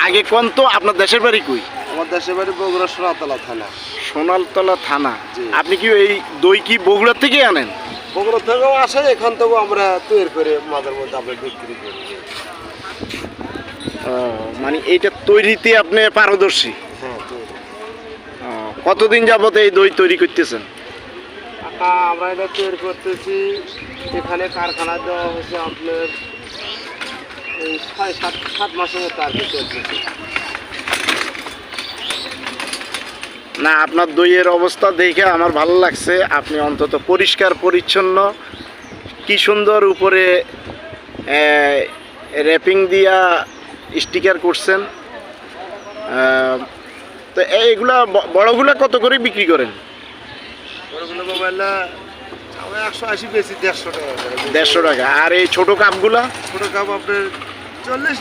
আগে কোন তো আপনার দেশের বাড়ি কই? আমার দেশের বাড়ি বগুড়া সোনাতলা থানা। সোনালতলা থানা। জি। আপনি কি এই দই কি বগুড়া থেকে আনেন? বগুড়া থেকেও আসে, এখান থেকেও আমরা তৈরি করে মাঝের মধ্যে আমরা বিক্রি করি। ও, মানে এইটা তৈরিতে আপনি পারদর্শী। হ্যাঁ, তৈরি। ও, কতদিন যাবত এই দই তৈরি করতেছেন? আমরা এটা তৈরি করতেছি, এখানে কারখানা দেওয়া হয়েছে আপনার এই 6-7 মাসের মতো আর কি চলতেছে। না, আপনার দইয়ের অবস্থা দেখে আমার ভালো লাগছে। আপনি অন্তত পরিষ্কার পরিচ্ছন্ন, কি সুন্দর উপরে র্যাপিং দিয়া স্টিকার করছেন। তো এইগুলা বড়গুলা কত করে বিক্রি করেন? ওগুলো মোবাইলটা আমরা 180 বেশি 150 টাকা করে। 150 টাকা। আর এই ছোট কাপগুলা? ছোটো কাপ আপনার 40